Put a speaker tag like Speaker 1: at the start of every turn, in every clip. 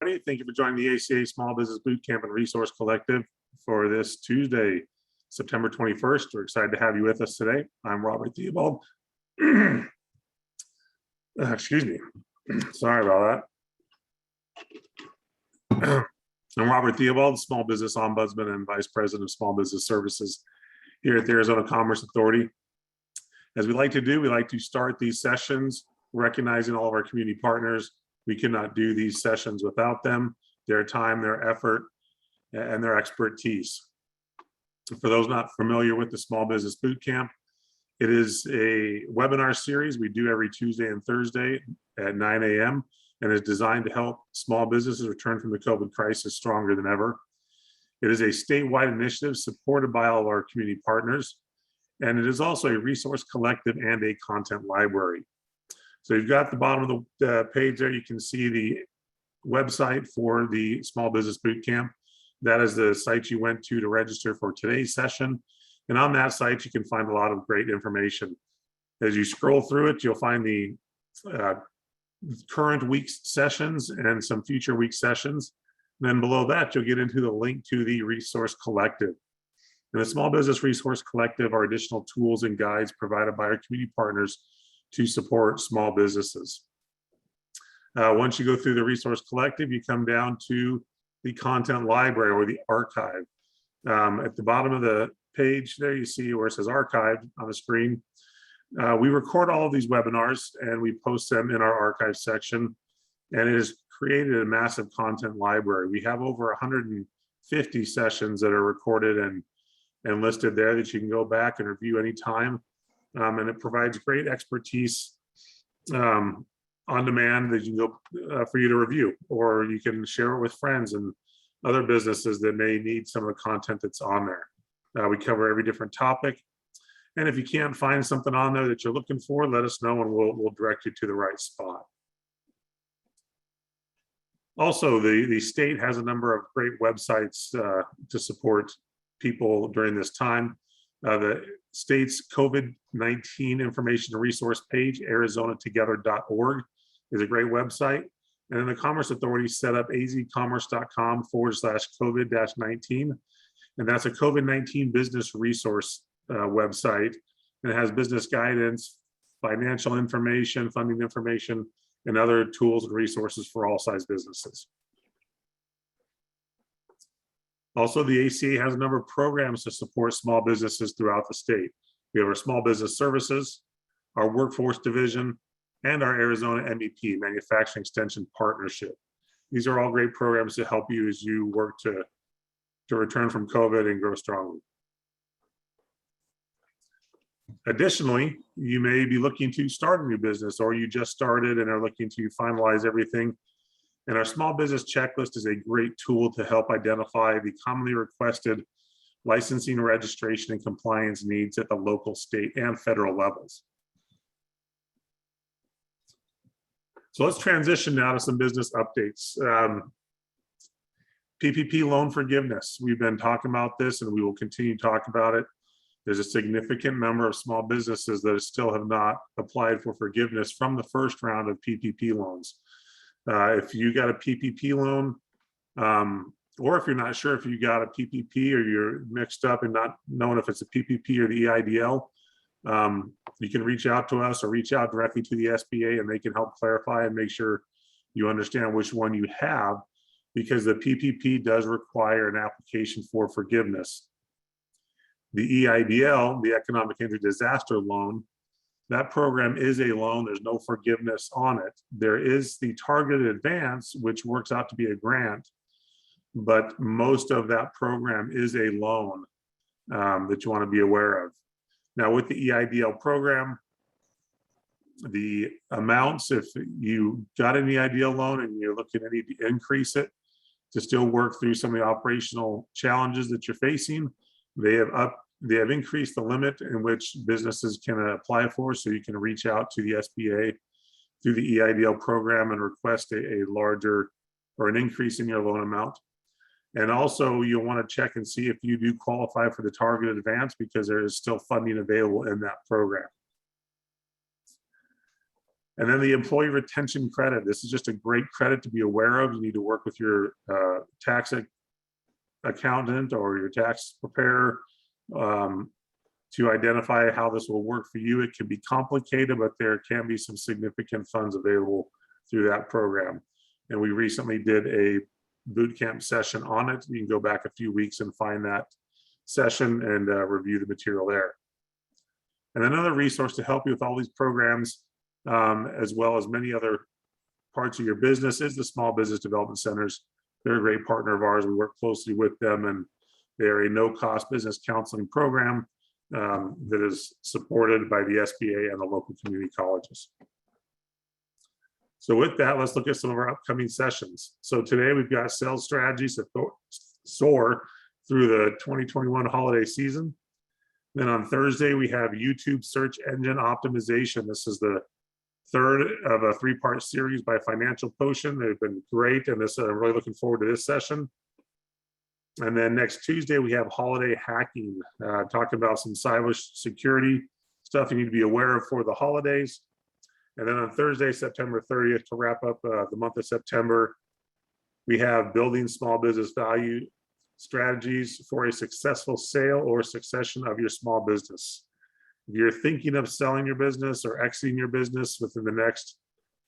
Speaker 1: Thank you for joining the ACA Small Business Bootcamp and Resource Collective for this Tuesday, September 21st. We're excited to have you with us today. I'm Robert Theobald. Excuse me. Sorry about that. I'm Robert Theobald, Small Business Ombudsman and Vice President of Small Business Services here at the Arizona Commerce Authority. As we like to do, we like to start these sessions recognizing all of our community partners. We cannot do these sessions without them, their time, their effort, and their expertise. For those not familiar with the Small Business Bootcamp, it is a webinar series we do every Tuesday and Thursday at 9 a.m. and is designed to help small businesses return from the COVID crisis stronger than ever. It is a statewide initiative supported by all of our community partners, and it is also a resource collective and a content library. So you've got the bottom of the page there, you can see the website for the Small Business Bootcamp. That is the site you went to register for today's session. And on that site, you can find a lot of great information. As you scroll through it, you'll find the current week's sessions and some future week sessions. And then below that, you'll get into the link to the Resource Collective. And the Small Business Resource Collective are additional tools and guides provided by our community partners to support small businesses. Once you go through the Resource Collective, you come down to the content library or the archive. At the bottom of the page there, you see where it says archive on the screen. We record all of these webinars and we post them in our archive section, and it has created a massive content library. We have over 150 sessions that are recorded and listed there that you can go back and review anytime. And it provides great expertise on demand that you can go for you to review, or you can share it with friends and other businesses that may need some of the content that's on there. We cover every different topic. And if you can't find something on there that you're looking for, let us know and we'll direct you to the right spot. Also, the state has a number of great websites to support people during this time. The state's COVID-19 information and resource page, arizonatogether.org, is a great website. And then the Commerce Authority set up azcommerce.com/COVID-19. And that's a COVID-19 business resource website. And it has business guidance, financial information, funding information, and other tools and resources for all size businesses. Also, the ACA has a number of programs to support small businesses throughout the state. We have our Small Business Services, our Workforce Division, and our Arizona MEP, Manufacturing Extension Partnership. These are all great programs to help you as you work to return from COVID and grow strongly. Additionally, you may be looking to start a new business, or you just started and are looking to finalize everything. And our small business checklist is a great tool to help identify the commonly requested licensing, registration, and compliance needs at the local, state, and federal levels. So let's transition now to some business updates. PPP loan forgiveness. We've been talking about this and we will continue to talk about it. There's a significant number of small businesses that still have not applied for forgiveness from the first round of PPP loans. If you got a PPP loan, or if you're not sure if you got a PPP or you're mixed up and not knowing if it's a PPP or the EIDL, you can reach out to us or reach out directly to the SBA and they can help clarify and make sure you understand which one you have, because the PPP does require an application for forgiveness. The EIDL, the Economic Injury Disaster Loan, that program is a loan. There's no forgiveness on it. There is the targeted advance, which works out to be a grant, but most of that program is a loan that you want to be aware of. Now, with the EIDL program, the amounts, if you got an EIDL loan and you're looking to need to increase it to still work through some of the operational challenges that you're facing, they have increased the limit in which businesses can apply for, so you can reach out to the SBA through the EIDL program and request a larger or an increase in your loan amount. And also you'll want to check and see if you do qualify for the targeted advance, because there is still funding available in that program. And then the employee retention credit. This is just a great credit to be aware of. You need to work with your tax accountant or your tax preparer to identify how this will work for you. It can be complicated, but there can be some significant funds available through that program. And we recently did a boot camp session on it. You can go back a few weeks and find that session and review the material there. And another resource to help you with all these programs, as well as many other parts of your business, is the Small Business Development Centers. They're a great partner of ours. We work closely with them, and they're a no-cost business counseling program that is supported by the SBA and the local community colleges. So with that, let's look at some of our upcoming sessions. So today we've got sales strategies to soar through the 2021 holiday season. Then on Thursday, we have YouTube search engine optimization. This is the third of a three-part series by Financial Potion. They've been great, and I'm really looking forward to this session. And then next Tuesday, we have holiday hacking, talking about some cyber security stuff you need to be aware of for the holidays. And then on Thursday, September 30th, to wrap up the month of September, we have building small business value strategies for a successful sale or succession of your small business. If you're thinking of selling your business or exiting your business within the next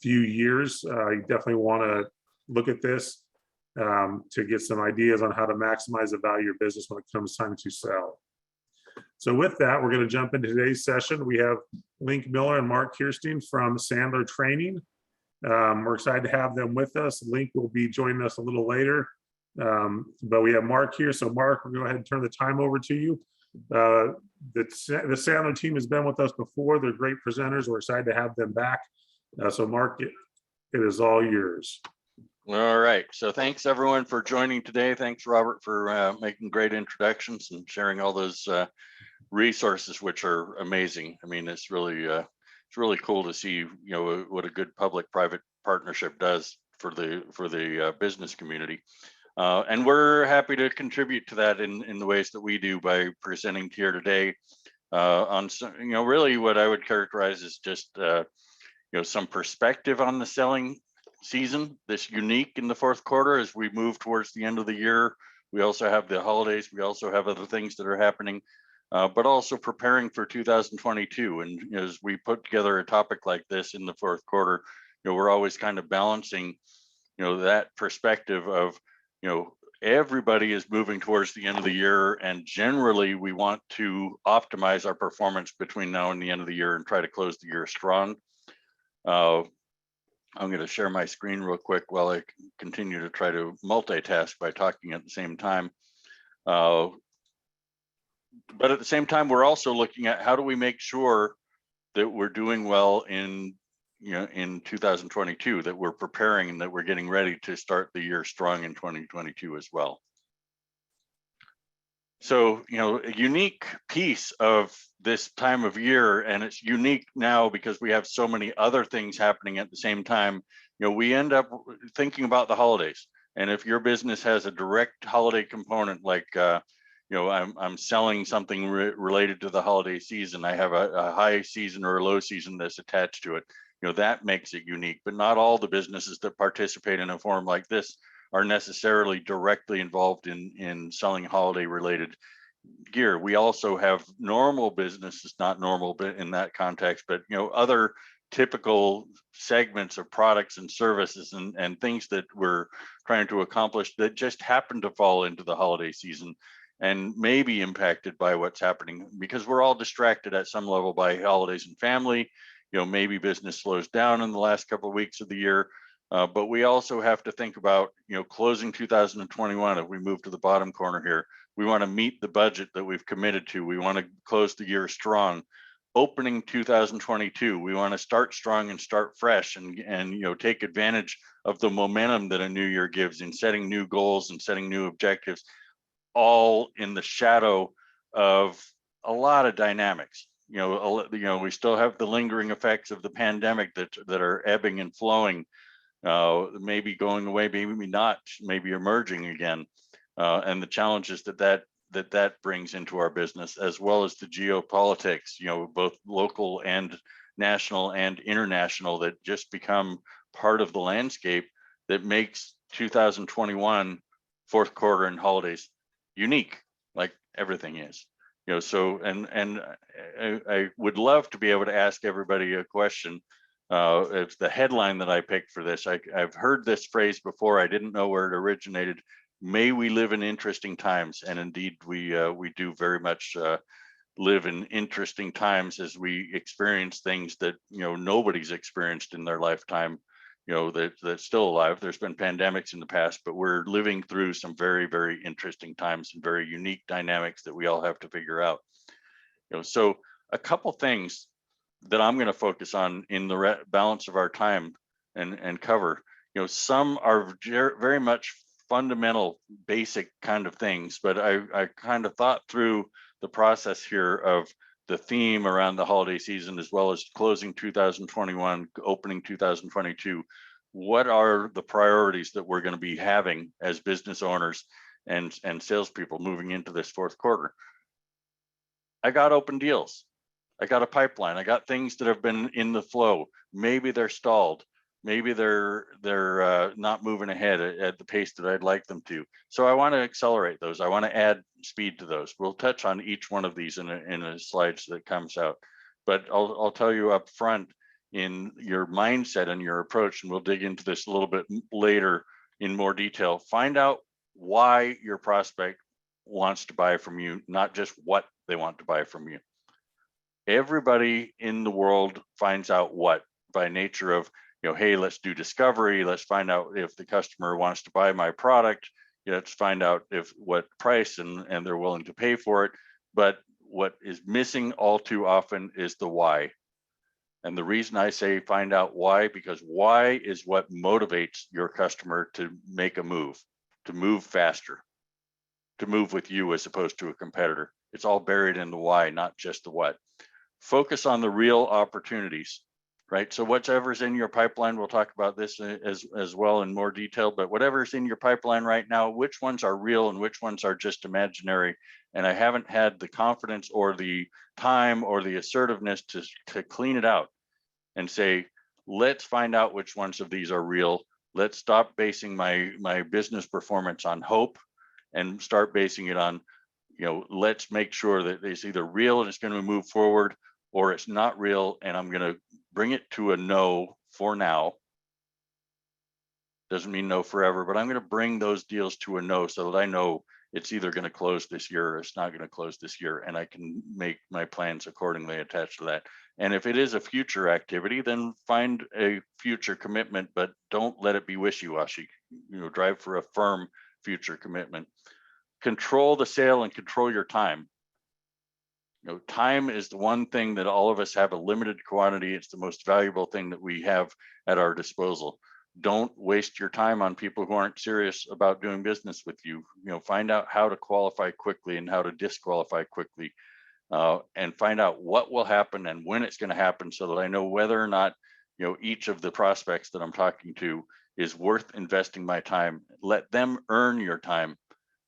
Speaker 1: few years, you definitely want to look at this to get some ideas on how to maximize the value of your business when it comes time to sell. So with that, we're going to jump into today's session. We have Linc Miller and Mark Kirstein from Sandler Training. We're excited to have them with us. Linc will be joining us a little later, but we have Mark here. So Mark, we'll go ahead and turn the time over to you. The Sandler team has been with us before. They're great presenters. We're excited to have them back. So Mark, it is all yours.
Speaker 2: All right. So thanks everyone for joining today. Thanks, Robert, for making great introductions and sharing all those resources, which are amazing. I mean, it's really cool to see, what a good public-private partnership does for the business community. And we're happy to contribute to that in the ways that we do by presenting here today on some, really what I would characterize as just some perspective on the selling season that's unique in the fourth quarter as we move towards the end of the year. We also have the holidays. We also have other things that are happening, but also preparing for 2022. And as we put together a topic like this in the fourth quarter, we're always kind of balancing, that perspective of, everybody is moving towards the end of the year, and generally we want to optimize our performance between now and the end of the year and try to close the year strong. I'm going to share my screen real quick while I continue to try to multitask by talking at the same time. But at the same time, we're also looking at how do we make sure that we're doing well in 2022, that we're preparing and that we're getting ready to start the year strong in 2022 as well. So, a unique piece of this time of year, and it's unique now because we have so many other things happening at the same time, we end up thinking about the holidays. And if your business has a direct holiday component, like, I'm selling something related to the holiday season, I have a high season or a low season that's attached to it, that makes it unique. But not all the businesses that participate in a forum like this are necessarily directly involved in selling holiday related gear. We also have normal businesses, not normal but in that context, but other typical segments of products and services and things that we're trying to accomplish that just happen to fall into the holiday season and may be impacted by what's happening, because we're all distracted at some level by holidays and family. Maybe business slows down in the last couple of weeks of the year. But we also have to think about, closing 2021. If we move to the bottom corner here, we want to meet the budget that we've committed to. We want to close the year strong. Opening 2022, we want to start strong and start fresh and take advantage of the momentum that a new year gives in setting new goals and setting new objectives, all in the shadow of a lot of dynamics. We still have the lingering effects of the pandemic that are ebbing and flowing. Maybe going away, maybe not, maybe emerging again, and the challenges that brings into our business, as well as the geopolitics, both local and national and international, that just become part of the landscape that makes 2021 fourth quarter and holidays unique, like everything is. So and I would love to be able to ask everybody a question. It's the headline that I picked for this. I've heard this phrase before. I didn't know where it originated. May we live in interesting times, and indeed we do very much live in interesting times as we experience things that nobody's experienced in their lifetime. That's still alive. There's been pandemics in the past, but we're living through some very, very interesting times and very unique dynamics that we all have to figure out. So a couple things that I'm going to focus on in the balance of our time and cover. Some are very much fundamental, basic kind of things, but I kind of thought through the process here of the theme around the holiday season, as well as closing 2021, opening 2022. What are the priorities that we're going to be having as business owners and salespeople moving into this fourth quarter? I got open deals. I got a pipeline. I got things that have been in the flow. Maybe they're stalled. Maybe they're not moving ahead at the pace that I'd like them to. So I want to accelerate those. I want to add speed to those. We'll touch on each one of these in a slides that comes out. But I'll tell you up front, in your mindset and your approach, and we'll dig into this a little bit later in more detail. Find out why your prospect wants to buy from you, not just what they want to buy from you. Everybody in the world finds out what by nature of, hey, let's do discovery. Let's find out if the customer wants to buy my product. Let's find out what price and they're willing to pay for it. But what is missing all too often is the why. And the reason I say find out why, because why is what motivates your customer to make a move, to move faster, to move with you as opposed to a competitor. It's all buried in the why, not just the what. Focus on the real opportunities, right? So whatever's in your pipeline, we'll talk about this as well in more detail, but whatever's in your pipeline right now, which ones are real and which ones are just imaginary? And I haven't had the confidence or the time or the assertiveness to clean it out and say, let's find out which ones of these are real. Let's stop basing my business performance on hope and start basing it on, let's make sure that it's either real and it's going to move forward, or it's not real and I'm going to bring it to a no for now. Doesn't mean no forever, but I'm going to bring those deals to a no so that I know it's either going to close this year or it's not going to close this year, and I can make my plans accordingly attached to that. And if it is a future activity, then find a future commitment, but don't let it be wishy-washy. Drive for a firm future commitment. Control the sale and control your time. Time is the one thing that all of us have a limited quantity. It's the most valuable thing that we have at our disposal. Don't waste your time on people who aren't serious about doing business with you. Find out how to qualify quickly and how to disqualify quickly, and find out what will happen and when it's going to happen, so that I know whether or not each of the prospects that I'm talking to is worth investing my time. Let them earn your time,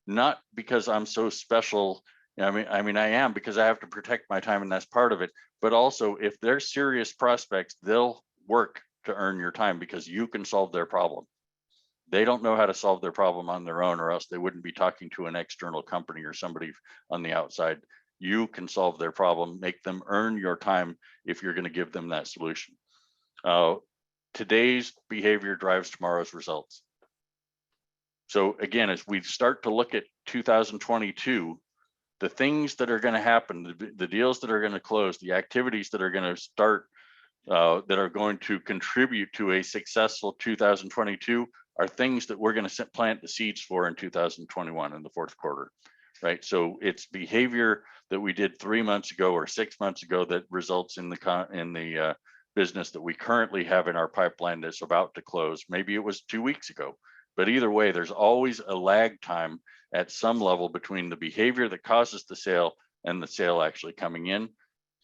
Speaker 2: not because I'm so special. I mean, I am, because I have to protect my time, and that's part of it. But also, if they're serious prospects, they'll work to earn your time because you can solve their problem. They don't know how to solve their problem on their own, or else they wouldn't be talking to an external company or somebody on the outside. You can solve their problem, make them earn your time if you're going to give them that solution. Today's behavior drives tomorrow's results. So again, as we start to look at 2022, the things that are going to happen, the deals that are going to close, the activities that are going to start, that are going to contribute to a successful 2022 are things that we're going to plant the seeds for in 2021 in the fourth quarter, right? So it's behavior that we did 3 months ago or 6 months ago that results in the business that we currently have in our pipeline that's about to close. Maybe it was 2 weeks ago, but either way, there's always a lag time at some level between the behavior that causes the sale and the sale actually coming in.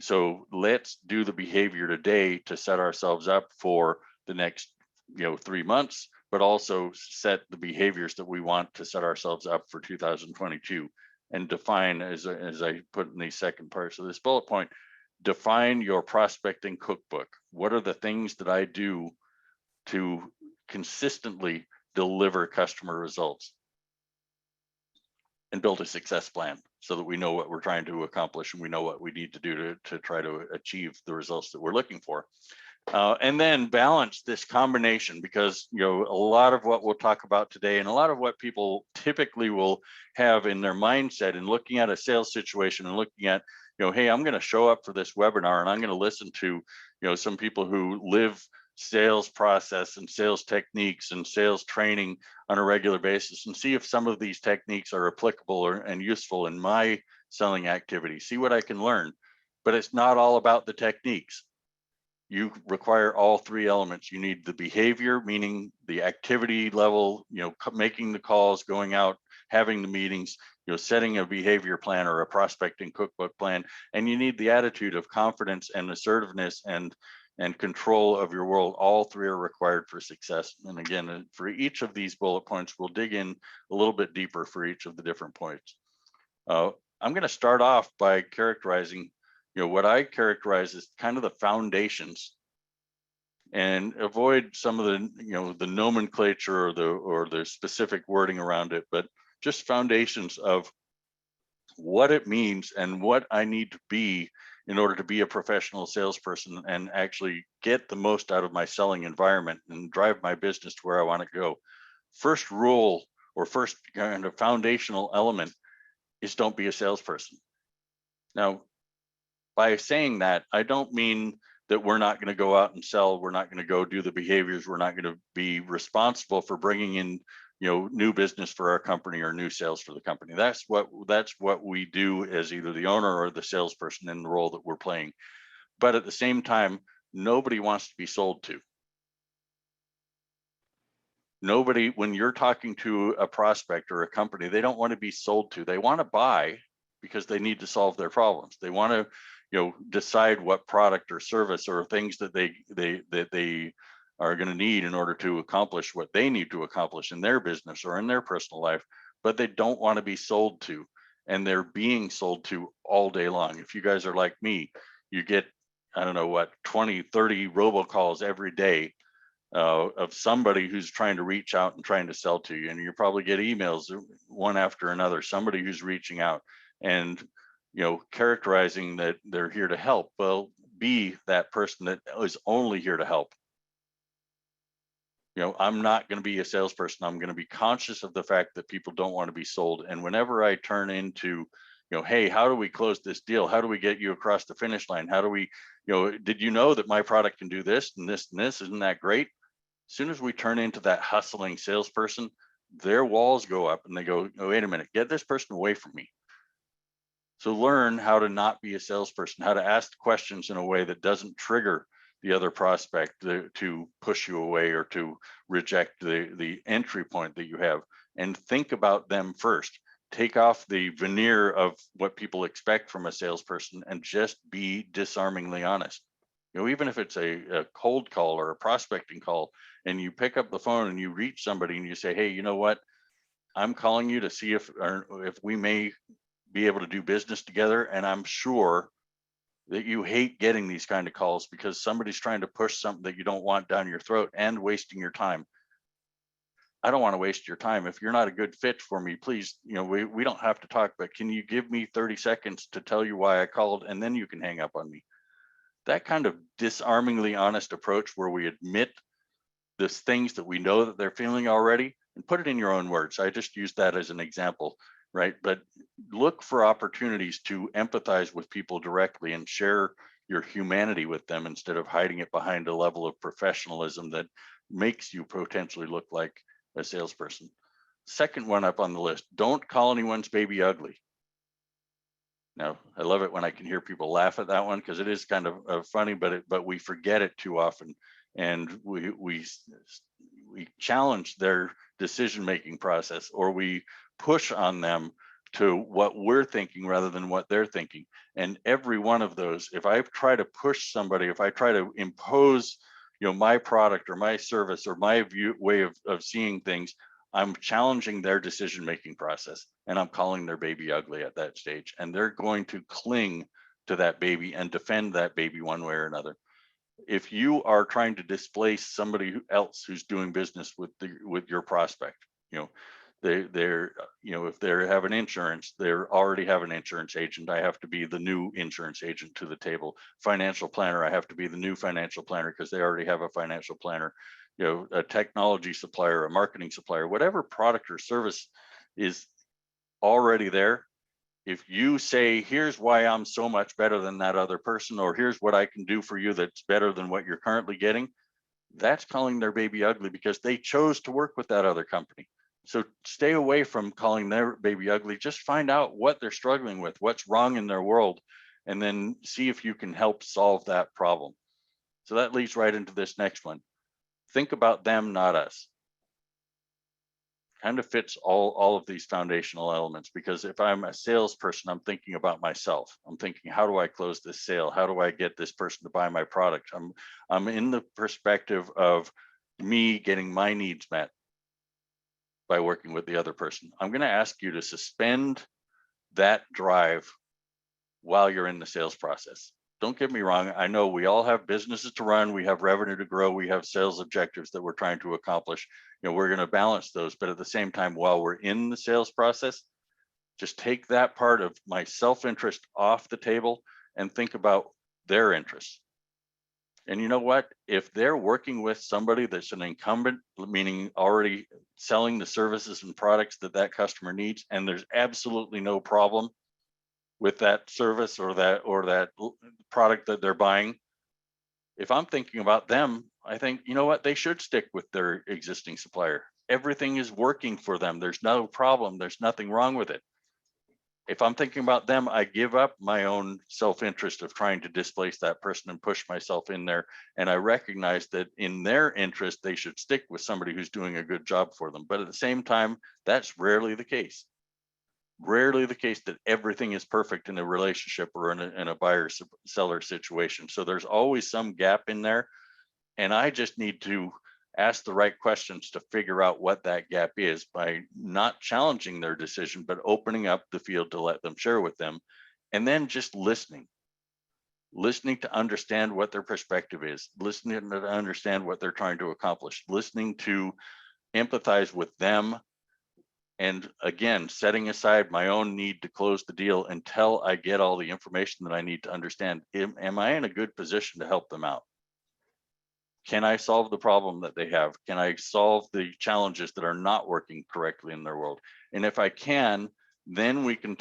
Speaker 2: So let's do the behavior today to set ourselves up for the next 3 months, but also set the behaviors that we want to set ourselves up for 2022, and define, as I put in the second parts of this bullet point, define your prospecting cookbook. What are the things that I do to consistently deliver customer results? And build a success plan so that we know what we're trying to accomplish and we know what we need to do to try to achieve the results that we're looking for. And then balance this combination, because a lot of what we'll talk about today and a lot of what people typically will have in their mindset in looking at a sales situation and looking at, hey, I'm going to show up for this webinar and I'm going to listen to, some people who live sales process and sales techniques and sales training on a regular basis and see if some of these techniques are applicable and useful in my selling activity, see what I can learn. But it's not all about the techniques. You require all three elements. You need the behavior, meaning the activity level, making the calls, going out, having the meetings, setting a behavior plan or a prospecting cookbook plan. And you need the attitude of confidence and assertiveness and control of your world. All three are required for success. And again, for each of these bullet points, we'll dig in a little bit deeper for each of the different points. I'm going to start off by characterizing what I characterize as kind of the foundations, and avoid some of the the nomenclature or the specific wording around it, but just foundations of what it means and what I need to be in order to be a professional salesperson and actually get the most out of my selling environment and drive my business to where I want to go. First rule, or first kind of foundational element, is don't be a salesperson. Now, by saying that, I don't mean that we're not going to go out and sell, we're not going to go do the behaviors, we're not going to be responsible for bringing in new business for our company or new sales for the company. That's what we do as either the owner or the salesperson in the role that we're playing. But at the same time, nobody wants to be sold to. Nobody, when you're talking to a prospect or a company, they don't want to be sold to. They want to buy because they need to solve their problems. They want to decide what product or service or things that they are going to need in order to accomplish what they need to accomplish in their business or in their personal life, but they don't want to be sold to, and they're being sold to all day long. If you guys are like me, you get, I don't know what, 20, 30 robocalls every day of somebody who's trying to reach out and trying to sell to you. And you probably get emails one after another, somebody who's reaching out and characterizing that they're here to help. Well, be that person that is only here to help. I'm not going to be a salesperson. I'm going to be conscious of the fact that people don't want to be sold. And whenever I turn into, hey, how do we close this deal? How do we get you across the finish line? How do we, did you know that my product can do this and this and this? Isn't that great? As soon as we turn into that hustling salesperson, their walls go up and they go, oh, wait a minute, get this person away from me. So learn how to not be a salesperson, how to ask questions in a way that doesn't trigger the other prospect to push you away or to reject the entry point that you have, and think about them first. Take off the veneer of what people expect from a salesperson and just be disarmingly honest. Even if it's a cold call or a prospecting call, and you pick up the phone and you reach somebody and you say, hey, you know what? I'm calling you to see if we may be able to do business together. And I'm sure that you hate getting these kind of calls because somebody's trying to push something that you don't want down your throat and wasting your time. I don't want to waste your time. If you're not a good fit for me, please, we don't have to talk, but can you give me 30 seconds to tell you why I called, and then you can hang up on me. That kind of disarmingly honest approach where we admit these things that we know that they're feeling already and put it in your own words. I just used that as an example, right? But look for opportunities to empathize with people directly and share your humanity with them instead of hiding it behind a level of professionalism that makes you potentially look like a salesperson. Second one up on the list, don't call anyone's baby ugly. Now, I love it when I can hear people laugh at that one because it is kind of funny, but we forget it too often, and we challenge their decision-making process, or we push on them to what we're thinking rather than what they're thinking. And every one of those, if I try to push somebody, if I try to impose, my product or my service or my way of seeing things, I'm challenging their decision-making process, and I'm calling their baby ugly at that stage. And they're going to cling to that baby and defend that baby one way or another. If you are trying to displace somebody else who's doing business with your prospect, you know, they're you know, if they have an insurance, they already have an insurance agent. I have to be the new insurance agent to the table. Financial planner, I have to be the new financial planner because they already have a financial planner. You know, a technology supplier, a marketing supplier, whatever product or service is already there. If you say, here's why I'm so much better than that other person, or here's what I can do for you that's better than what you're currently getting, that's calling their baby ugly because they chose to work with that other company. So stay away from calling their baby ugly. Just find out what they're struggling with, what's wrong in their world, and then see if you can help solve that problem. So that leads right into this next one. Think about them, not us. Kind of fits all of these foundational elements, because if I'm a salesperson, I'm thinking about myself. I'm thinking, how do I close this sale? How do I get this person to buy my product? I'm in the perspective of me getting my needs met by working with the other person. I'm going to ask you to suspend that drive while you're in the sales process. Don't get me wrong. I know we all have businesses to run. We have revenue to grow. We have sales objectives that we're trying to accomplish. You know, we're going to balance those. But at the same time, while we're in the sales process, just take that part of my self-interest off the table and think about their interests. And you know what? If they're working with somebody that's an incumbent, meaning already selling the services and products that that customer needs, and there's absolutely no problem with that service or that product that they're buying, if I'm thinking about them, I think, you know what, they should stick with their existing supplier. Everything is working for them. There's no problem. There's nothing wrong with it. If I'm thinking about them, I give up my own self-interest of trying to displace that person and push myself in there. And I recognize that in their interest, they should stick with somebody who's doing a good job for them. But at the same time, that's rarely the case. Rarely the case that everything is perfect in a relationship or in a buyer-seller situation. So there's always some gap in there. And I just need to ask the right questions to figure out what that gap is by not challenging their decision, but opening up the field to let them share with them. And then just listening to understand what their perspective is, listening to understand what they're trying to accomplish, listening to empathize with them. And again, setting aside my own need to close the deal until I get all the information that I need to understand, am I in a good position to help them out? Can I solve the problem that they have? Can I solve the challenges that are not working correctly in their world? And if I can, then we can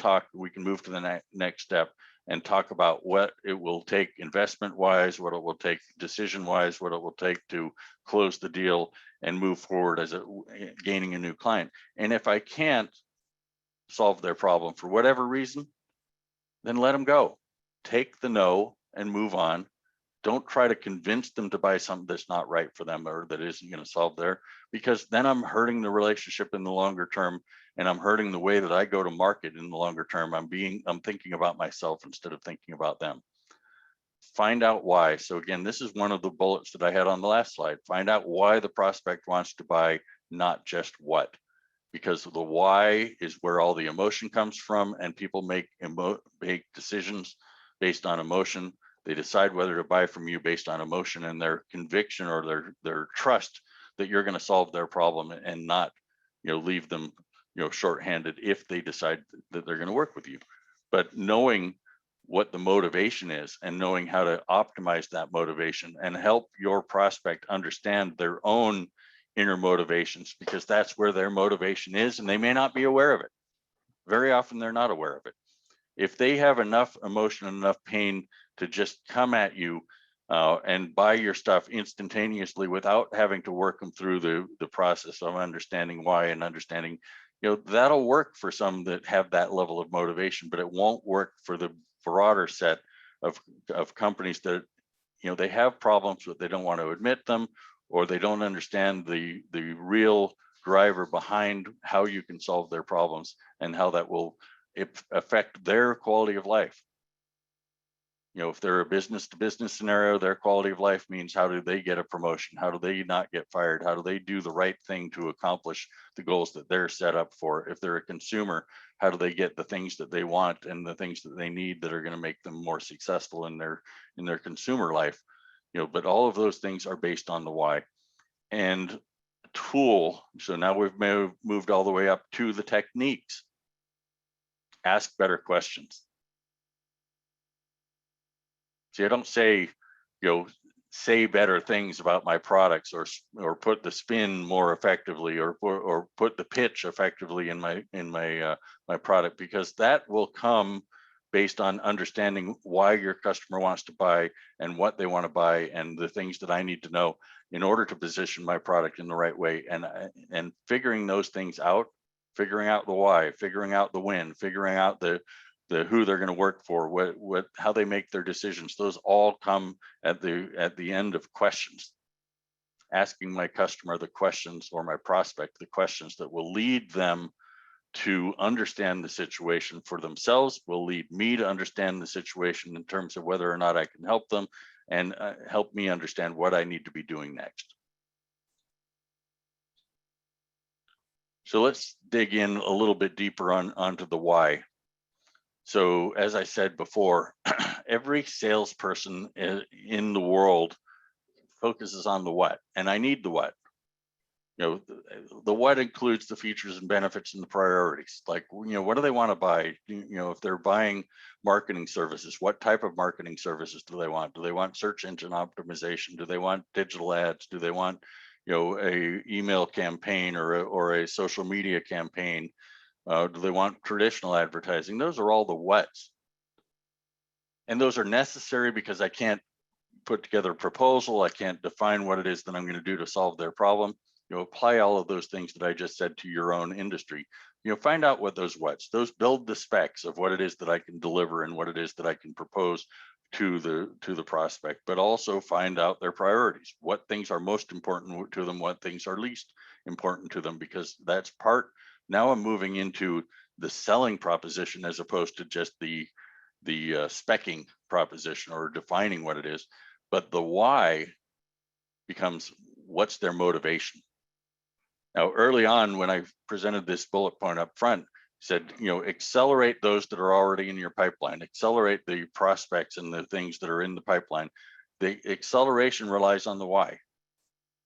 Speaker 2: move to the next step and talk about what it will take investment wise, what it will take decision wise, what it will take to close the deal and move forward as gaining a new client. And if I can't solve their problem for whatever reason, then let them go. Take the no and move on. Don't try to convince them to buy something that's not right for them or that isn't going to solve their, because then I'm hurting the relationship in the longer term, and I'm hurting the way that I go to market in the longer term. I'm thinking about myself instead of thinking about them. Find out why. So again, this is one of the bullets that I had on the last slide. Find out why the prospect wants to buy, not just what, because the why is where all the emotion comes from, and people make decisions based on emotion. They decide whether to buy from you based on emotion and their conviction or their trust that you're going to solve their problem and not, leave them, shorthanded if they decide that they're going to work with you. But knowing what the motivation is and knowing how to optimize that motivation and help your prospect understand their own inner motivations, because that's where their motivation is, and they may not be aware of it. Very often they're not aware of it. If they have enough emotion and enough pain to just come at you and buy your stuff instantaneously without having to work them through the process of understanding why and understanding, that'll work for some that have that level of motivation, but it won't work for the broader set of companies that, they have problems, but they don't want to admit them, or they don't understand the real driver behind how you can solve their problems and how that will affect their quality of life. if they're a business to business scenario, their quality of life means how do they get a promotion? How do they not get fired? How do they do the right thing to accomplish the goals that they're set up for? If they're a consumer, how do they get the things that they want and the things that they need that are going to make them more successful in their consumer life? But all of those things are based on the why. And tool, so now we've moved all the way up to the techniques. Ask better questions. See, I don't say, say better things about my products, or put the spin more effectively, or put the pitch effectively in my product, because that will come based on understanding why your customer wants to buy and what they want to buy and the things that I need to know in order to position my product in the right way, and figuring those things out, figuring out the why, figuring out the when, figuring out the who they're going to work for, how they make their decisions. Those all come at the end of questions. Asking my customer the questions, or my prospect the questions that will lead them to understand the situation for themselves, will lead me to understand the situation in terms of whether or not I can help them, and help me understand what I need to be doing next. So let's dig in a little bit deeper onto the why. So as I said before, every salesperson in the world focuses on the what, and I need the what. The what includes the features and benefits and the priorities. Like, what do they want to buy? If they're buying marketing services, what type of marketing services do they want? Do they want search engine optimization? Do they want digital ads? Do they want, a email campaign or a social media campaign? Do they want traditional advertising? Those are all the whats. And those are necessary because I can't put together a proposal. I can't define what it is that I'm going to do to solve their problem. Apply all of those things that I just said to your own industry. Find out what those whats, those build the specs of what it is that I can deliver and what it is that I can propose to the prospect, but also find out their priorities. What things are most important to them, what things are least important to them, because that's part. Now I'm moving into the selling proposition as opposed to just the speccing proposition or defining what it is. But the why becomes, what's their motivation? Now, early on, when I presented this bullet point up front, said, accelerate those that are already in your pipeline, accelerate the prospects and the things that are in the pipeline. The acceleration relies on the why.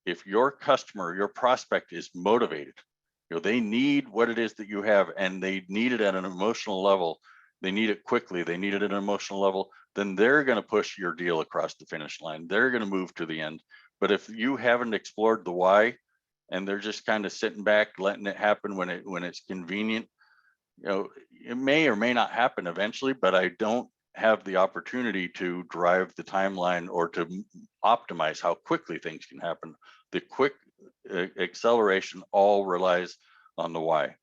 Speaker 2: If your customer, your prospect is motivated, they need what it is that you have, and they need it at an emotional level. They need it quickly. They need it at an emotional level. Then they're going to push your deal across the finish line. They're going to move to the end. But if you haven't explored the why, and they're just kind of sitting back, letting it happen when it's convenient, it may or may not happen eventually, but I don't have the opportunity to drive the timeline or to optimize how quickly things can happen. The quick acceleration all relies on the why.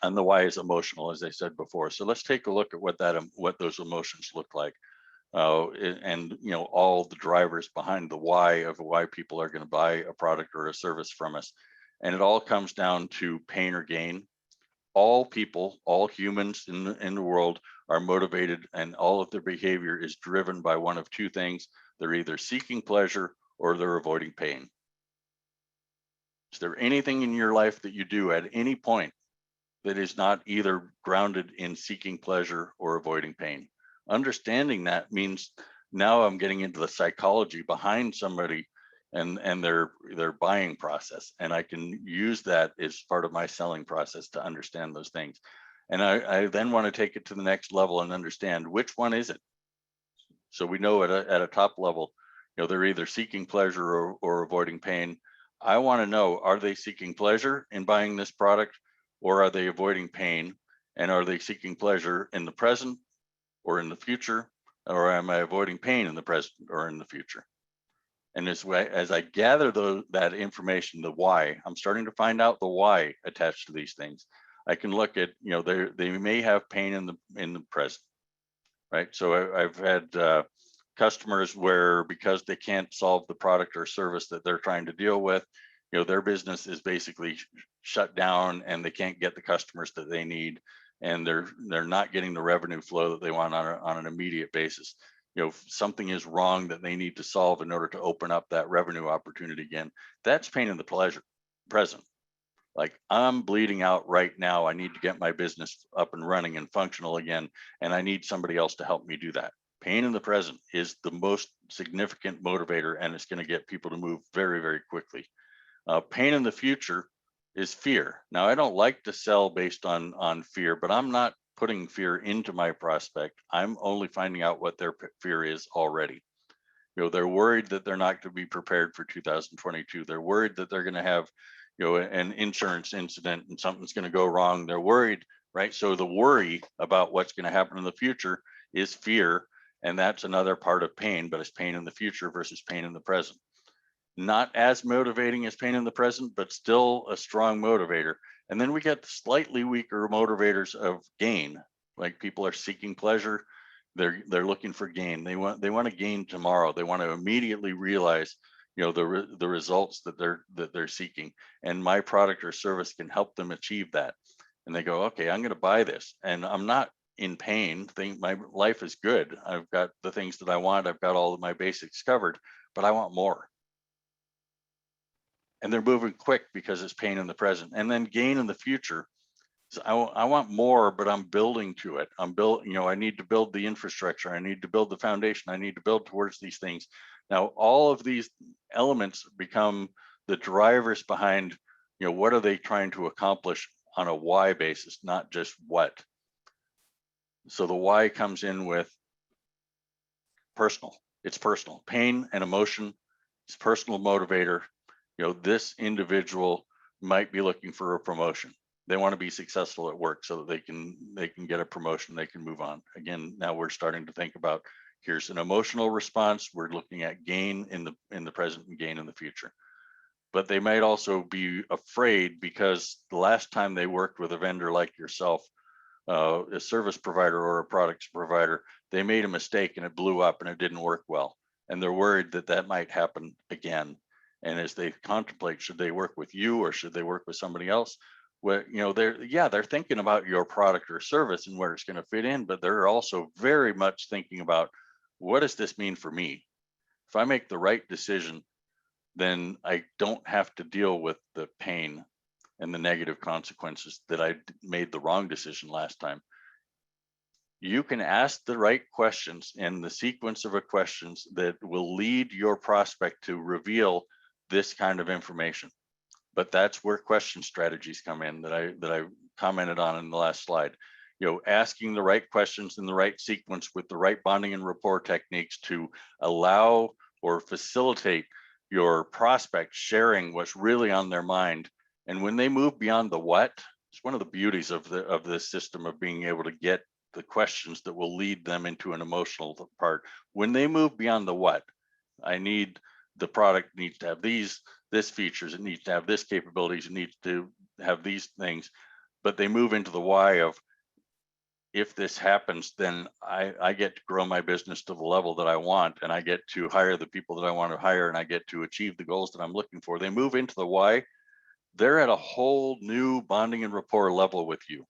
Speaker 2: And the why is emotional, as I said before. So let's take a look at what those emotions look like. And all the drivers behind the why of why people are going to buy a product or a service from us. And it all comes down to pain or gain. All people, all humans in the world are motivated, and all of their behavior is driven by one of two things. They're either seeking pleasure or they're avoiding pain. Is there anything in your life that you do at any point that is not either grounded in seeking pleasure or avoiding pain? Understanding that means now I'm getting into the psychology behind somebody and their buying process, and I can use that as part of my selling process to understand those things. And I then want to take it to the next level and understand which one is it. So we know at a top level, they're either seeking pleasure or avoiding pain. I want to know, are they seeking pleasure in buying this product, or are they avoiding pain? And are they seeking pleasure in the present or in the future, or am I avoiding pain in the present or in the future? And as I gather that information, the why, I'm starting to find out the why attached to these things. I can look at, they may have pain in the present, right? So I've had customers where, because they can't solve the product or service that they're trying to deal with, their business is basically shut down and they can't get the customers that they need. and they're not getting the revenue flow that they want on an immediate basis. If something is wrong that they need to solve in order to open up that revenue opportunity again, that's pain in the present. Like, I'm bleeding out right now. I need to get my business up and running and functional again, and I need somebody else to help me do that. Pain in the present is the most significant motivator, and it's going to get people to move very, very quickly. Pain in the future is fear. Now, I don't like to sell based on fear, but I'm not putting fear into my prospect. I'm only finding out what their fear is already. They're worried that they're not going to be prepared for 2022. They're worried that they're going to have an insurance incident and something's going to go wrong. They're worried, right? So the worry about what's going to happen in the future is fear. And that's another part of pain, but it's pain in the future versus pain in the present. Not as motivating as pain in the present, but still a strong motivator. And then we get slightly weaker motivators of gain, like people are seeking pleasure. They're looking for gain. They want to gain tomorrow. They want to immediately realize the results that they're seeking, and my product or service can help them achieve that. And they go, okay, I'm going to buy this, and I'm not in pain. My life is good. I've got the things that I want. I've got all of my basics covered, but I want more. And they're moving quick because it's pain in the present. And then gain in the future. So I want more, but I'm building to it. I need to build the infrastructure. I need to build the foundation. I need to build towards these things. Now, all of these elements become the drivers behind, what are they trying to accomplish on a why basis, not just what. So the why comes in with personal. It's personal. Pain and emotion is personal motivator. This individual might be looking for a promotion. They want to be successful at work so that they can get a promotion, they can move on. Again, now we're starting to think about, here's an emotional response. We're looking at gain in the present and gain in the future. But they might also be afraid because the last time they worked with a vendor like yourself, a service provider or a products provider, they made a mistake and it blew up and it didn't work well. And they're worried that might happen again. And as they contemplate, should they work with you or should they work with somebody else? Well, they're thinking about your product or service and where it's going to fit in, but they're also very much thinking about, what does this mean for me? If I make the right decision, then I don't have to deal with the pain and the negative consequences that I made the wrong decision last time. You can ask the right questions and the sequence of questions that will lead your prospect to reveal this kind of information. But that's where question strategies come in that I commented on in the last slide. Asking the right questions in the right sequence with the right bonding and rapport techniques to allow or facilitate your prospect sharing what's really on their mind. And when they move beyond the what, it's one of the beauties of this system of being able to get the questions that will lead them into an emotional part. When they move beyond the what, the product needs to have this features, it needs to have this capabilities, it needs to have these things, but they move into the why of, if this happens, then I get to grow my business to the level that I want, and I get to hire the people that I want to hire, and I get to achieve the goals that I'm looking for. They move into the why. They're at a whole new bonding and rapport level with you.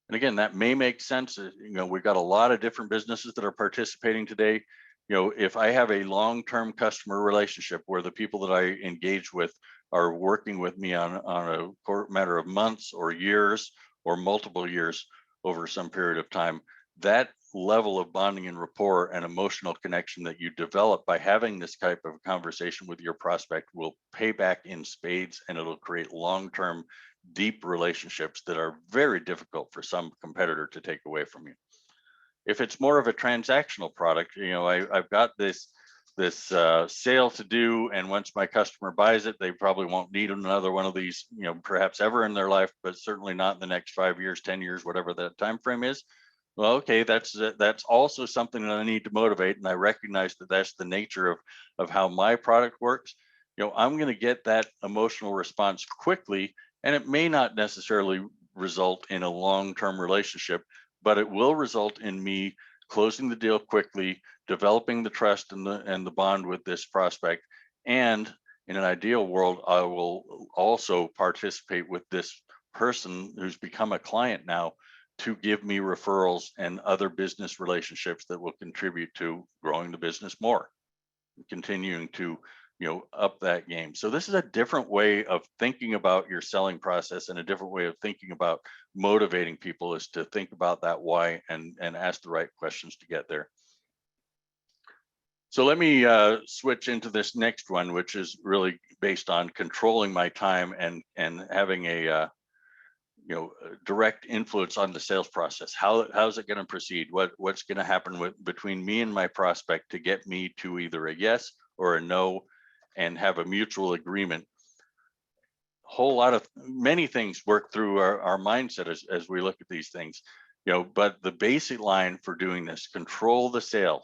Speaker 2: And again, that may make sense. We've got a lot of different businesses that are participating today. If I have a long-term customer relationship where the people that I engage with are working with me on a matter of months or years or multiple years over some period of time, that level of bonding and rapport and emotional connection that you develop by having this type of conversation with your prospect will pay back in spades, and it'll create long-term, deep relationships that are very difficult for some competitor to take away from you. If it's more of a transactional product, I've got this sale to do, and once my customer buys it, they probably won't need another one of these, perhaps ever in their life, but certainly not in the next 5 years, 10 years, whatever that time frame is. Well, okay, that's also something that I need to motivate, and I recognize that that's the nature of how my product works. I'm going to get that emotional response quickly, and it may not necessarily result in a long-term relationship, but it will result in me closing the deal quickly, developing the trust and the bond with this prospect. And in an ideal world, I will also participate with this person who's become a client now to give me referrals and other business relationships that will contribute to growing the business more, continuing to up that game. So this is a different way of thinking about your selling process, and a different way of thinking about motivating people is to think about that why and ask the right questions to get there. So let me switch into this next one, which is really based on controlling my time and having a direct influence on the sales process. How's it going to proceed? What's going to happen between me and my prospect to get me to either a yes or a no, and have a mutual agreement? Many things work through our mindset as we look at these things, but the basic line for doing this: control the sale.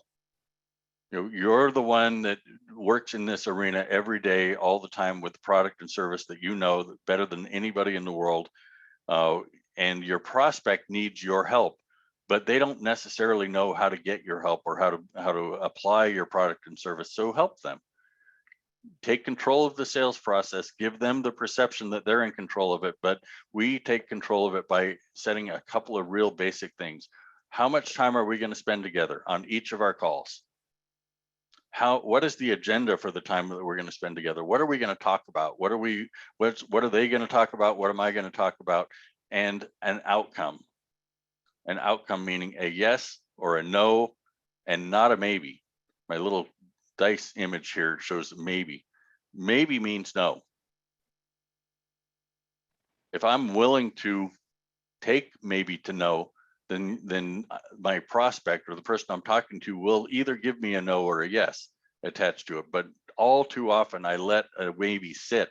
Speaker 2: You're the one that works in this arena every day, all the time, with the product and service that you know better than anybody in the world. And your prospect needs your help, but they don't necessarily know how to get your help or how to apply your product and service. So help them. Take control of the sales process, give them the perception that they're in control of it, but we take control of it by setting a couple of real basic things. How much time are we going to spend together on each of our calls? What is the agenda for the time that we're going to spend together? What are we going to talk about? What are they going to talk about? What am I going to talk about? And an outcome meaning a yes or a no, and not a maybe. My little dice image here shows maybe. Maybe means no. If I'm willing to take maybe to no, then my prospect or the person I'm talking to will either give me a no or a yes attached to it. But all too often I let a maybe sit,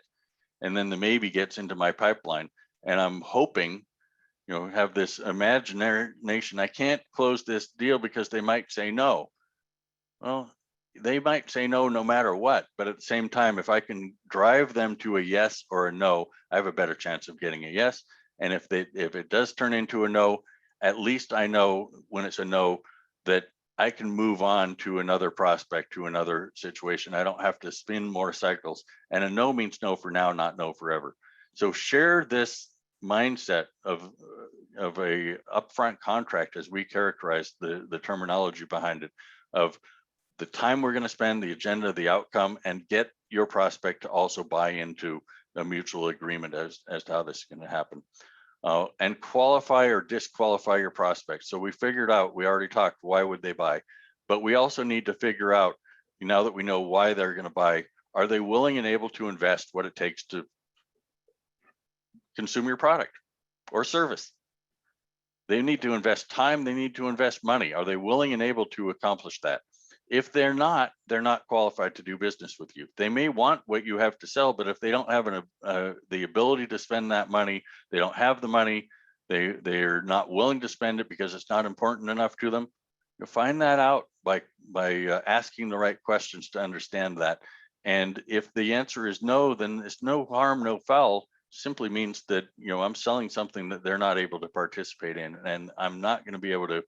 Speaker 2: and then the maybe gets into my pipeline, and I'm hoping, have this imagination, I can't close this deal because they might say no. Well, they might say no matter what, but at the same time, if I can drive them to a yes or a no, I have a better chance of getting a yes. And if it does turn into a no, at least I know when it's a no that I can move on to another prospect, to another situation. I don't have to spin more cycles. And a no means no for now, not no forever. So share this mindset of a upfront contract, as we characterize the terminology behind it, of the time we're going to spend, the agenda, the outcome, and get your prospect to also buy into a mutual agreement as to how this is going to happen. And qualify or disqualify your prospects. So we figured out, we already talked, why would they buy? But we also need to figure out, now that we know why they're going to buy, are they willing and able to invest what it takes to consume your product or service? They need to invest time, they need to invest money. Are they willing and able to accomplish that? If they're not qualified to do business with you. They may want what you have to sell, but if they don't have the ability to spend that money, they don't have the money, they're not willing to spend it because it's not important enough to them. You'll find that out by asking the right questions to understand that. And if the answer is no, then it's no harm, no foul. Simply means that I'm selling something that they're not able to participate in, and I'm not going to be able to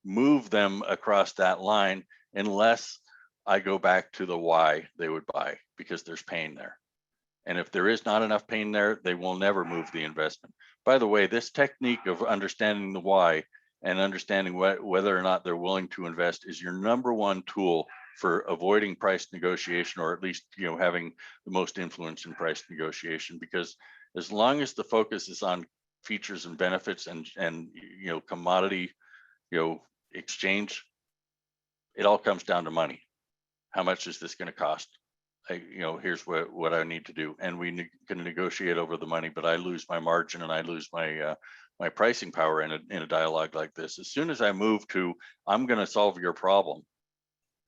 Speaker 2: move them across that line unless I go back to the why they would buy, because there's pain there. And if there is not enough pain there, they will never move the investment. By the way, this technique of understanding the why and understanding whether or not they're willing to invest is your number one tool for avoiding price negotiation, or at least having the most influence in price negotiation. Because as long as the focus is on features and benefits and commodity exchange, it all comes down to money. How much is this going to cost? Here's what I need to do, and we can negotiate over the money, but I lose my margin and I lose my my pricing power in a dialogue like this. As soon as I move to, I'm going to solve your problem,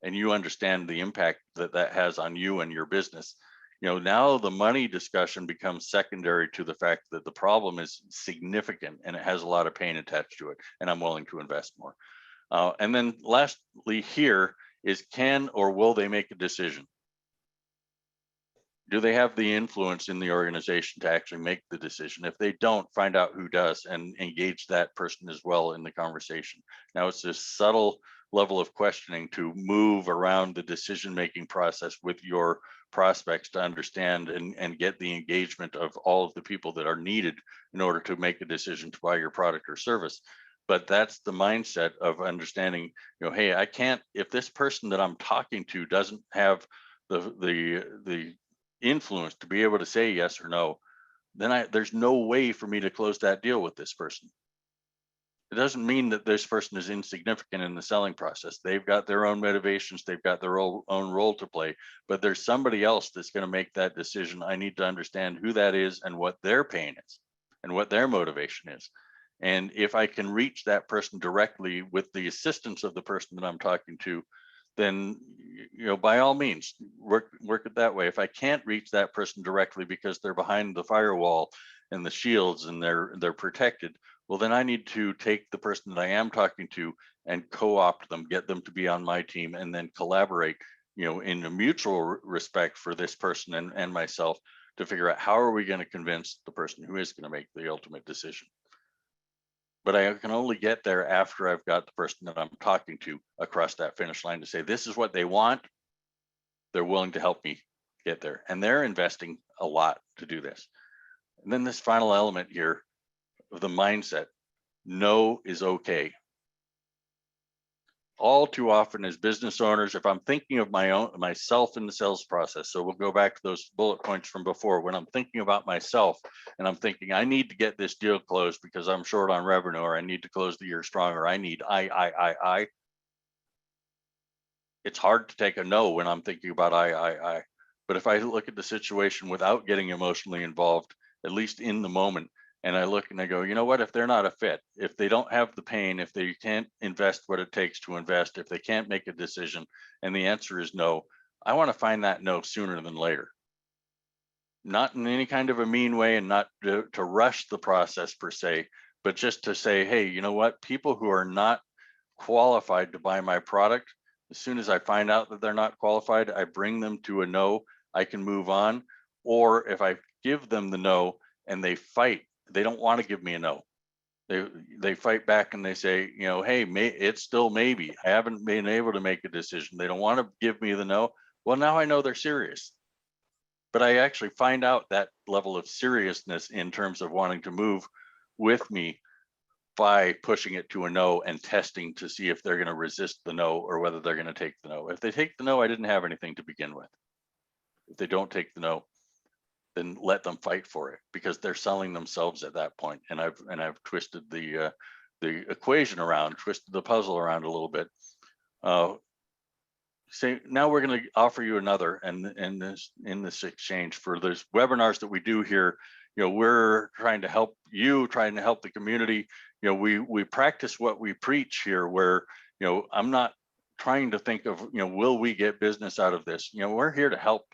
Speaker 2: and you understand the impact that has on you and your business, now the money discussion becomes secondary to the fact that the problem is significant and it has a lot of pain attached to it, and I'm willing to invest more. And then lastly here is, can or will they make a decision? Do they have the influence in the organization to actually make the decision? If they don't, find out who does and engage that person as well in the conversation. Now, it's this subtle level of questioning to move around the decision-making process with your prospects to understand and get the engagement of all of the people that are needed in order to make a decision to buy your product or service. But that's the mindset of understanding, hey, I can't, if this person that I'm talking to doesn't have the influence to be able to say yes or no, then there's no way for me to close that deal with this person. It doesn't mean that this person is insignificant in the selling process. They've got their own motivations, they've got their own role to play, but there's somebody else that's going to make that decision. I need to understand who that is and what their pain is and what their motivation is. And if I can reach that person directly with the assistance of the person that I'm talking to, then by all means work it that way. If I can't reach that person directly because they're behind the firewall and the shields and they're protected, well, then I need to take the person that I am talking to and co-opt them, get them to be on my team, and then collaborate, in a mutual respect for this person and myself, to figure out how are we going to convince the person who is going to make the ultimate decision. But I can only get there after I've got the person that I'm talking to across that finish line to say, this is what they want. They're willing to help me get there. And they're investing a lot to do this. And then this final element here of the mindset, no is okay. All too often as business owners, if I'm thinking of myself in the sales process, so we'll go back to those bullet points from before, when I'm thinking about myself and I'm thinking I need to get this deal closed because I'm short on revenue, or I need to close the year stronger, I need I. It's hard to take a no when I'm thinking about I. But if I look at the situation without getting emotionally involved, at least in the moment, and I look and I go, you know what, if they're not a fit, if they don't have the pain, if they can't invest what it takes to invest, if they can't make a decision, and the answer is no, I want to find that no sooner than later. Not in any kind of a mean way, and not to rush the process per se, but just to say, hey, you know what, people who are not qualified to buy my product, as soon as I find out that they're not qualified, I bring them to a no, I can move on. Or if I give them the no and they fight, they don't want to give me a no. They fight back and they say, hey, it's still maybe. I haven't been able to make a decision. They don't want to give me the no. Well, now I know they're serious. But I actually find out that level of seriousness in terms of wanting to move with me by pushing it to a no and testing to see if they're going to resist the no or whether they're going to take the no. If they take the no, I didn't have anything to begin with. If they don't take the no, then let them fight for it, because they're selling themselves at that point. And I've twisted the equation around, twisted the puzzle around a little bit. Say now we're going to offer you another, and in this exchange for those webinars that we do here, we're trying to help you, trying to help the community. We practice what we preach here, where I'm not trying to think of will we get business out of this. We're here to help.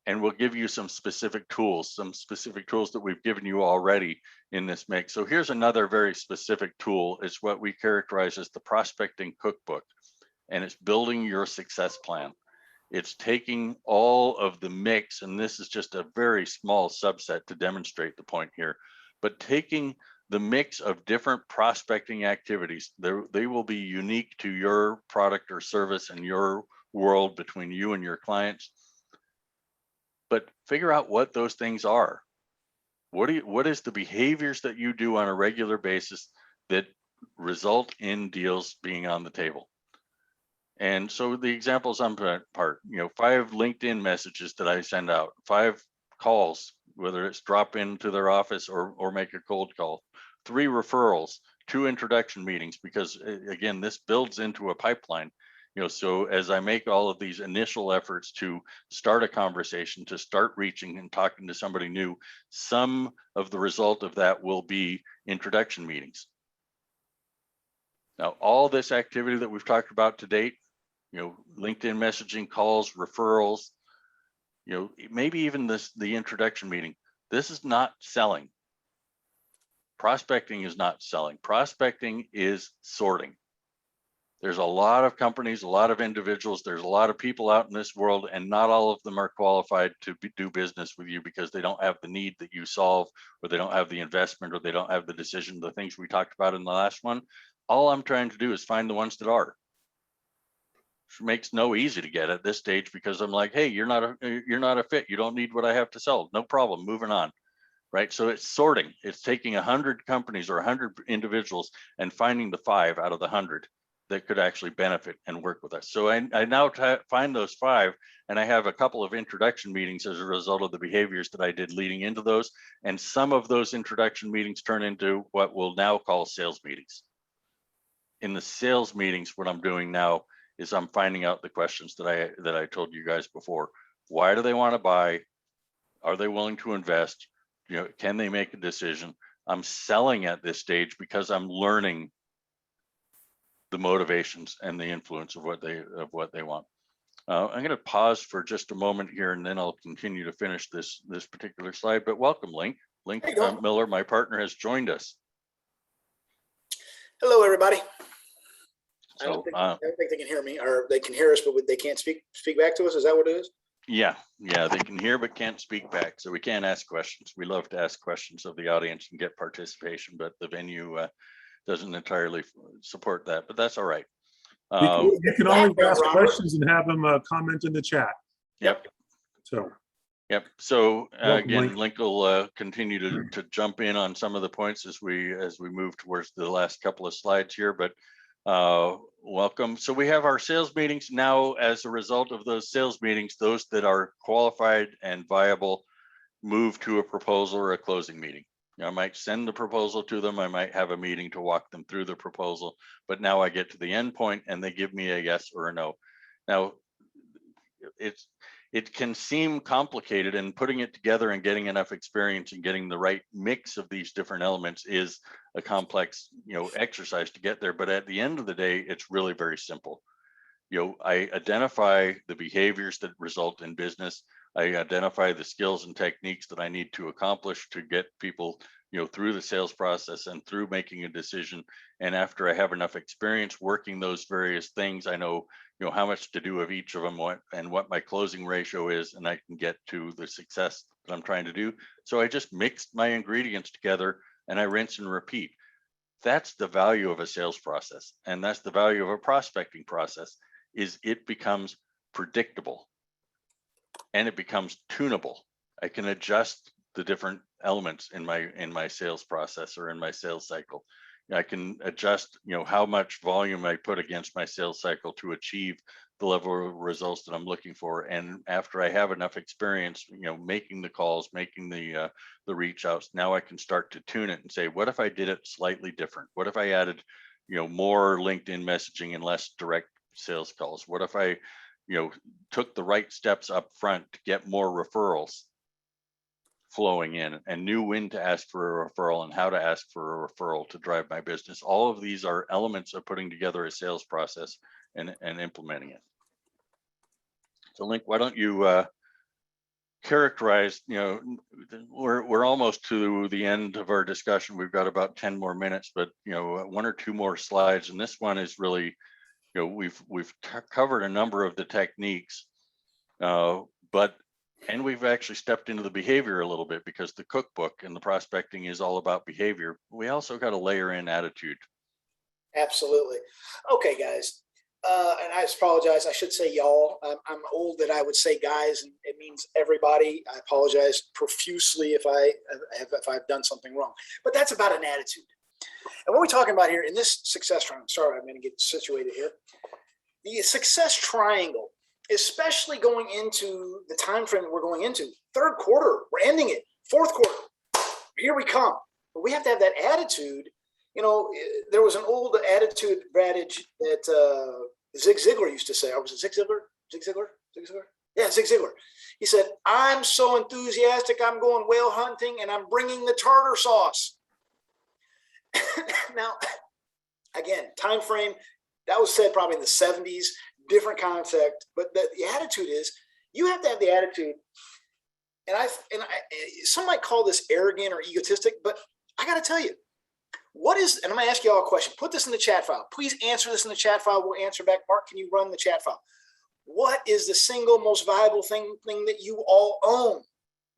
Speaker 2: And we'll give you some specific tools that we've given you already in this mix. So here's another very specific tool. It's what we characterize as the prospecting cookbook, and it's building your success plan. It's taking all of the mix, and this is just a very small subset to demonstrate the point here, but taking the mix of different prospecting activities, they will be unique to your product or service and your world between you and your clients. But figure out what those things are. What is the behaviors that you do on a regular basis that result in deals being on the table? And so the examples I'm part, 5 LinkedIn messages that I send out, 5 calls, whether it's drop into their office or make a cold call, 3 referrals, 2 introduction meetings, because again, this builds into a pipeline. So as I make all of these initial efforts to start a conversation, to start reaching and talking to somebody new, some of the result of that will be introduction meetings. Now, all this activity that we've talked about to date, LinkedIn messaging, calls, referrals, maybe even the introduction meeting, this is not selling. Prospecting is not selling. Prospecting is sorting. There's a lot of companies, a lot of individuals, there's a lot of people out in this world, and not all of them are qualified to do business with you because they don't have the need that you solve, or they don't have the investment, or they don't have the decision, the things we talked about in the last one. All I'm trying to do is find the ones that are. Which makes no easy to get at this stage, because I'm like, hey, you're not a fit. You don't need what I have to sell. No problem, moving on. right? So it's sorting. It's taking 100 companies or 100 individuals and finding the 5 out of the 100 that could actually benefit and work with us. So I now find those 5, and I have a couple of introduction meetings as a result of the behaviors that I did leading into those. And some of those introduction meetings turn into what we'll now call sales meetings. In the sales meetings, what I'm doing now is I'm finding out the questions that I told you guys before. Why do they want to buy? Are they willing to invest? You know, can they make a decision? I'm selling at this stage because I'm learning the motivations and the influence of what they want. I'm going to pause for just a moment here, and then I'll continue to finish this particular slide. But welcome, Linc. Linc Miller, my partner, has joined us.
Speaker 3: Hello, everybody.
Speaker 2: So,
Speaker 3: I don't think they can hear me, or they can hear us, but they can't speak back to us. Is that what it is?
Speaker 2: Yeah, they can hear but can't speak back, so we can't ask questions. We love to ask questions of the audience and get participation, but the venue doesn't entirely support that, but that's all right.
Speaker 1: You can always ask questions and have them comment in the chat.
Speaker 2: Yep. So again, Linc will continue to jump in on some of the points as we move towards the last couple of slides here, but welcome. So we have our sales meetings now. As a result of those sales meetings, those that are qualified and viable move to a proposal or a closing meeting. You know, I might send the proposal to them. I might have a meeting to walk them through the proposal, but now I get to the end point and they give me a yes or a no. Now, it can seem complicated, and putting it together and getting enough experience and getting the right mix of these different elements is a complex, exercise to get there. But at the end of the day, it's really very simple. I identify the behaviors that result in business. I identify the skills and techniques that I need to accomplish to get people, through the sales process and through making a decision. And after I have enough experience working those various things, I know, how much to do of each of them, what my closing ratio is, and I can get to the success that I'm trying to do. So I just mixed my ingredients together and I rinse and repeat. That's the value of a sales process. And that's the value of a prospecting process, is it becomes predictable and it becomes tunable. I can adjust the different elements in my sales process or in my sales cycle. I can adjust, how much volume I put against my sales cycle to achieve the level of results that I'm looking for. And after I have enough experience, making the calls, making the reach outs, now I can start to tune it and say, what if I did it slightly different? What if I added, more LinkedIn messaging and less direct sales calls? What if I, took the right steps up front to get more referrals flowing in and knew when to ask for a referral and how to ask for a referral to drive my business? All of these are elements of putting together a sales process and implementing it. So Linc, why don't you characterize, we're almost to the end of our discussion. We've got about 10 more minutes, but 1 or 2 more slides. And this one is really, we've covered a number of the techniques, and we've actually stepped into the behavior a little bit, because the cookbook and the prospecting is all about behavior. We also got to layer in attitude.
Speaker 3: Absolutely. Okay, guys. And I apologize. I should say y'all. I'm old that I would say guys, and it means everybody. I apologize profusely if I've done something wrong. But that's about an attitude. And what we're talking about here in this success triangle. Sorry, I'm going to get situated here. The success triangle, especially going into the time frame that we're going into, 3rd quarter, we're ending it, 4th quarter, here we come. But we have to have that attitude. There was an old attitude adage that Zig Ziglar used to say. Was it Zig Ziglar? Zig Ziglar? Yeah, Zig Ziglar. He said, "I'm so enthusiastic, I'm going whale hunting, and I'm bringing the tartar sauce." Now, again, time frame, that was said probably in the 70s, different concept, but the attitude is, you have to have the attitude. And some might call this arrogant or egotistic, but I got to tell you, and I'm going to ask you all a question. Put this in the chat file. Please answer this in the chat file. We'll answer back. Mark, can you run the chat file? What is the single most valuable thing that you all own?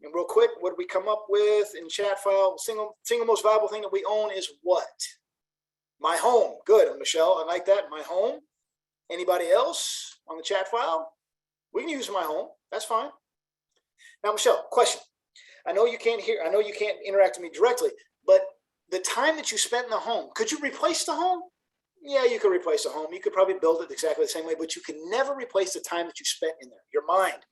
Speaker 3: And real quick, what did we come up with in chat file? Single most valuable thing that we own is what? My home. Good, Michelle. I like that. My home. Anybody else on the chat file? We can use my home. That's fine. Now, Michelle, question. I know you can't hear, I know you can't interact with me directly, but the time that you spent in the home, could you replace the home? Yeah, you could replace the home. You could probably build it exactly the same way, but you can never replace the time that you spent in there. Your mind.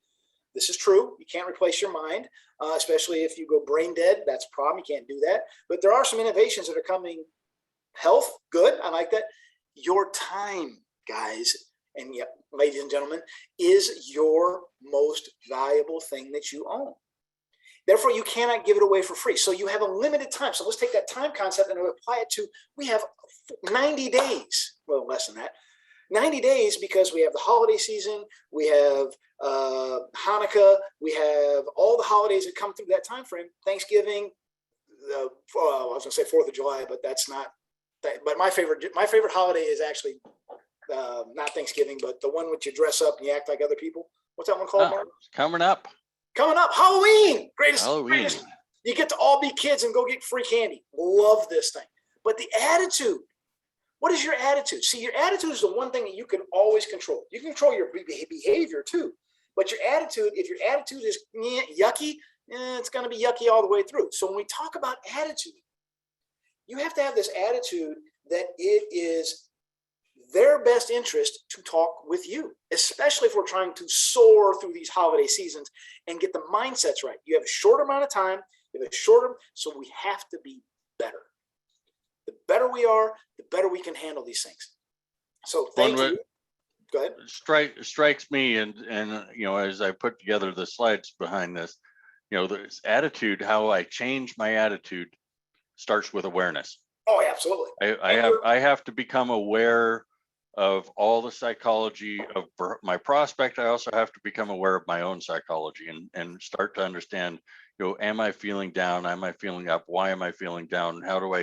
Speaker 3: This is true. You can't replace your mind, especially if you go brain dead. That's a problem. You can't do that. But there are some innovations that are coming. Health, good. I like that. Your time, guys, and yep, ladies and gentlemen, is your most valuable thing that you own. Therefore, you cannot give it away for free. So you have a limited time. So let's take that time concept and apply it to, we have 90 days. Well, less than that. 90 days because we have the holiday season, we have Hanukkah, we have all the holidays that come through that time frame. Thanksgiving, I was going to say 4th of July, but that's not. But my favorite holiday is actually not Thanksgiving, but the one which you dress up and you act like other people. What's that one called, Mark?
Speaker 2: Coming up,
Speaker 3: Halloween. Greatest.
Speaker 2: Halloween.
Speaker 3: You get to all be kids and go get free candy. Love this thing. But the attitude. What is your attitude? See, your attitude is the one thing that you can always control. You can control your behavior too. But your attitude, if your attitude is yucky, it's going to be yucky all the way through. So when we talk about attitude, you have to have this attitude that it is their best interest to talk with you, especially if we're trying to soar through these holiday seasons and get the mindsets right. You have a short amount of time, so we have to be better. The better we are, the better we can handle these things. So thank you. Go ahead.
Speaker 2: Strikes me, and as I put together the slides behind this, this attitude, how I change my attitude starts with awareness.
Speaker 3: Oh, absolutely.
Speaker 2: I have to become aware of all the psychology of my prospect. I also have to become aware of my own psychology and start to understand, am I feeling down? Am I feeling up? Why am I feeling down? How do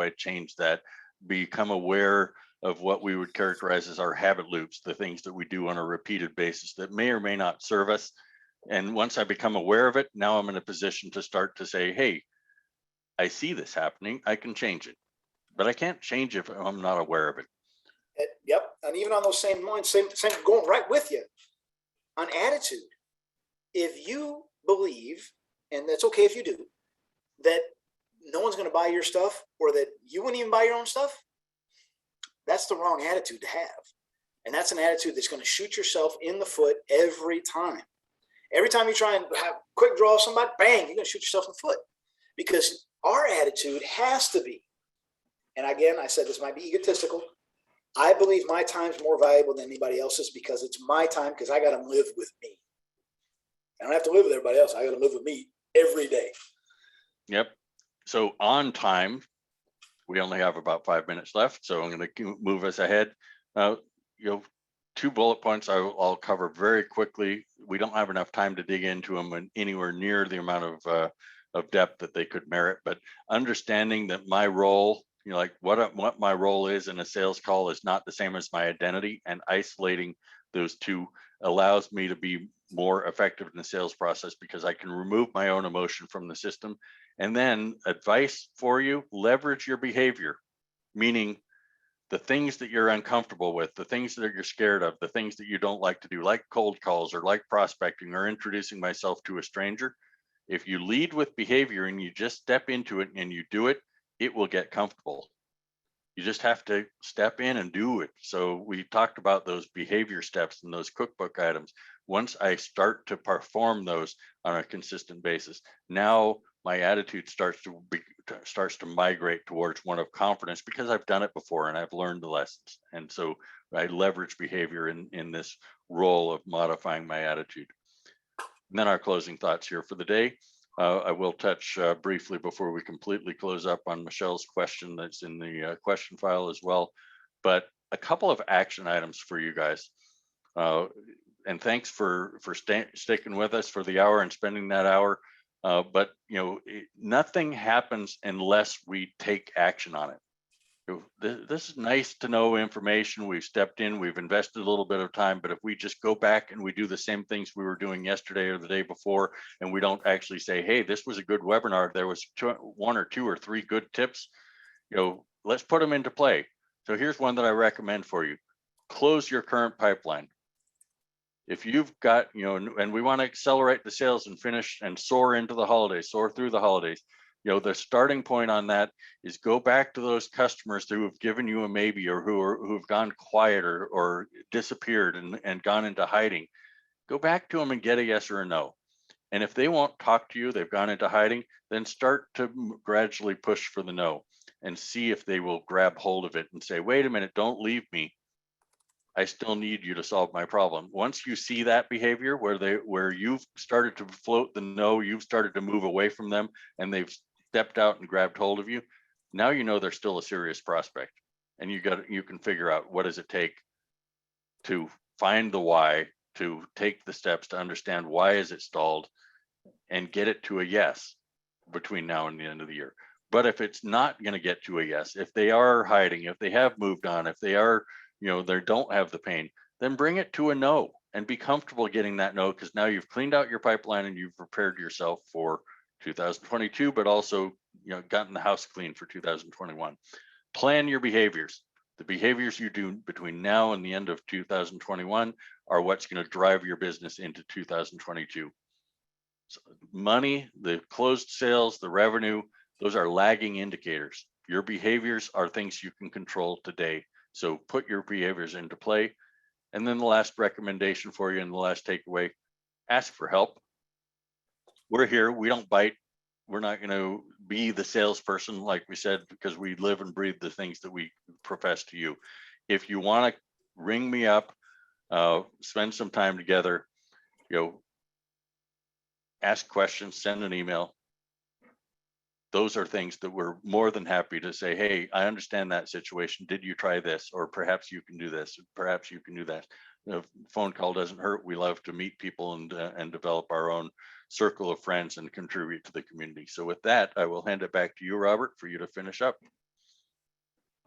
Speaker 2: I change that? Become aware of what we would characterize as our habit loops, the things that we do on a repeated basis that may or may not serve us. And once I become aware of it, now I'm in a position to start to say, hey, I see this happening. I can change it, but I can't change it if I'm not aware of it.
Speaker 3: Yep. And even on those same lines, same going right with you on attitude. If you believe, and that's okay if you do, that no one's going to buy your stuff or that you wouldn't even buy your own stuff, that's the wrong attitude to have. And that's an attitude that's going to shoot yourself in the foot every time. Every time you try and have quick draw somebody, bang, you're going to shoot yourself in the foot. Because our attitude has to be, and again, I said this might be egotistical, I believe my time's more valuable than anybody else's because it's my time, because I got to live with me. I don't have to live with everybody else. I got to live with me every day.
Speaker 2: Yep. So on time, we only have about 5 minutes left, so I'm going to move us ahead. 2 bullet points I'll cover very quickly. We don't have enough time to dig into them anywhere near the amount of depth that they could merit, but understanding that my role, like what my role is in a sales call is not the same as my identity, and isolating those two allows me to be more effective in the sales process because I can remove my own emotion from the system. And then advice for you, leverage your behavior, meaning the things that you're uncomfortable with, the things that you're scared of, the things that you don't like to do, like cold calls or like prospecting or introducing myself to a stranger. If you lead with behavior and you just step into it and you do it, it will get comfortable. You just have to step in and do it. So we talked about those behavior steps and those cookbook items. Once I start to perform those on a consistent basis, now my attitude starts to migrate towards one of confidence because I've done it before and I've learned the lessons. And so I leverage behavior in this role of modifying my attitude. And then our closing thoughts here for the day. I will touch briefly before we completely close up on Michelle's question that's in the question file as well. But a couple of action items for you guys. And thanks for sticking with us for the hour and spending that hour. But nothing happens unless we take action on it. This is nice to know information. We've stepped in, we've invested a little bit of time, but if we just go back and we do the same things we were doing yesterday or the day before, and we don't actually say, hey, this was a good webinar, there was 1 or 2 or 3 good tips, let's put them into play. So here's one that I recommend for you. Close your current pipeline. If you've got, and we want to accelerate the sales and finish and soar into the holidays, soar through the holidays, the starting point on that is go back to those customers who have given you a maybe, or who've gone quiet or disappeared and gone into hiding. Go back to them and get a yes or a no. And if they won't talk to you, they've gone into hiding, then start to gradually push for the no and see if they will grab hold of it and say, wait a minute, don't leave me. I still need you to solve my problem. Once you see that behavior where you've started to float the no, you've started to move away from them, and they've stepped out and grabbed hold of you, now you know they're still a serious prospect. And you can figure out, what does it take to find the why, to take the steps to understand why is it stalled, and get it to a yes between now and the end of the year. But if it's not going to get to a yes, if they are hiding, if they have moved on, if they are, they don't have the pain, then bring it to a no and be comfortable getting that no, because now you've cleaned out your pipeline and you've prepared yourself for 2022, but also, gotten the house clean for 2021. Plan your behaviors. The behaviors you do between now and the end of 2021 are what's going to drive your business into 2022. So money, the closed sales, the revenue, those are lagging indicators. Your behaviors are things you can control today. So put your behaviors into play. And then the last recommendation for you and the last takeaway, ask for help. We're here, we don't bite. We're not going to be the salesperson, like we said, because we live and breathe the things that we profess to you. If you want to ring me up, spend some time together, ask questions, send an email. Those are things that we're more than happy to say, hey, I understand that situation. Did you try this? Or perhaps you can do this. Perhaps you can do that. The phone call doesn't hurt. We love to meet people and develop our own circle of friends and contribute to the community. So with that, I will hand it back to you, Robert, for you to finish up.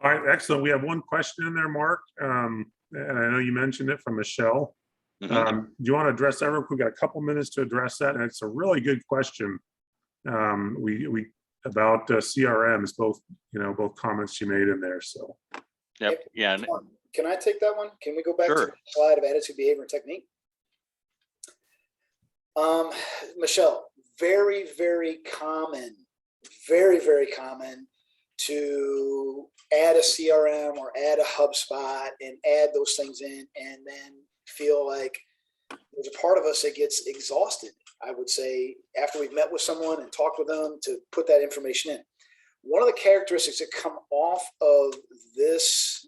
Speaker 1: All right, excellent. We have one question in there, Mark. And I know you mentioned it from Michelle.
Speaker 2: Mm-hmm.
Speaker 1: Do you want to address that? We've got a couple minutes to address that. And it's a really good question. We about CRMs, both comments you made in there. So
Speaker 2: yep. Yeah.
Speaker 3: Can I take that one? Can we go back
Speaker 2: Sure.
Speaker 3: to the slide of attitude, behavior, and technique? Michelle, very, very common to add a CRM or add a HubSpot and add those things in, and then feel like there's a part of us that gets exhausted, I would say, after we've met with someone and talked with them to put that information in. One of the characteristics that come off of this,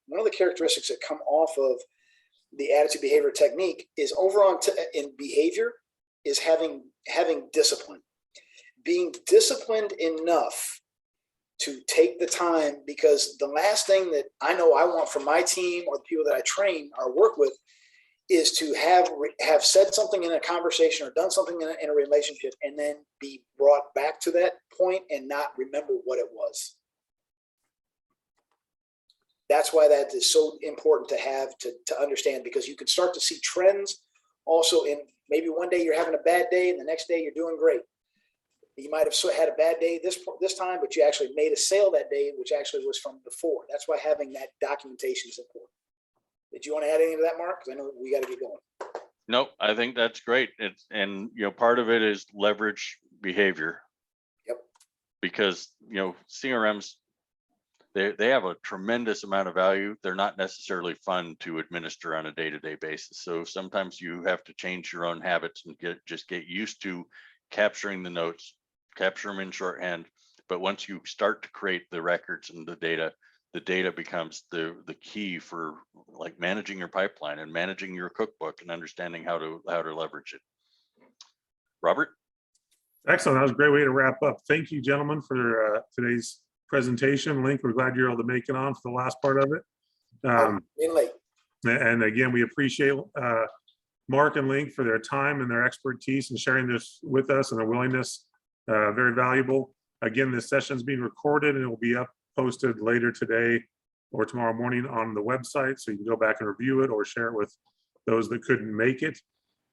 Speaker 3: one of the characteristics that come off of the attitude, behavior, technique is over on in behavior is having discipline, being disciplined enough to take the time, because the last thing that I know I want from my team or the people that I train or work with is to have said something in a conversation or done something in a relationship and then be brought back to that point and not remember what it was. That's why that is so important to have to understand, because you can start to see trends also in maybe one day you're having a bad day and the next day you're doing great. You might have had a bad day this time, but you actually made a sale that day, which actually was from before. That's why having that documentation is important. Did you want to add anything to that, Mark? Because I know we got to get going.
Speaker 2: Nope, I think that's great. Part of it is leverage behavior.
Speaker 3: Yep.
Speaker 2: Because CRMs, they have a tremendous amount of value. They're not necessarily fun to administer on a day-to-day basis. So sometimes you have to change your own habits and get used to capturing the notes, capture them in shorthand. But once you start to create the records and the data becomes the key for like managing your pipeline and managing your cookbook and understanding how to leverage it. Robert?
Speaker 1: Excellent. That was a great way to wrap up. Thank you, gentlemen, for today's presentation. Linc, we're glad you're able to make it on for the last part of it. And again, we appreciate Mark and Linc for their time and their expertise and sharing this with us and their willingness. Very valuable. Again, this session is being recorded and it will be posted later today or tomorrow morning on the website, so you can go back and review it or share it with those that couldn't make it.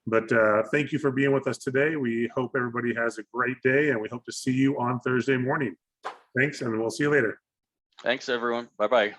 Speaker 1: But thank you for being with us today. We hope everybody has a great day, and we hope to see you on Thursday morning. Thanks, and we'll see you later.
Speaker 2: Thanks, everyone. Bye-bye.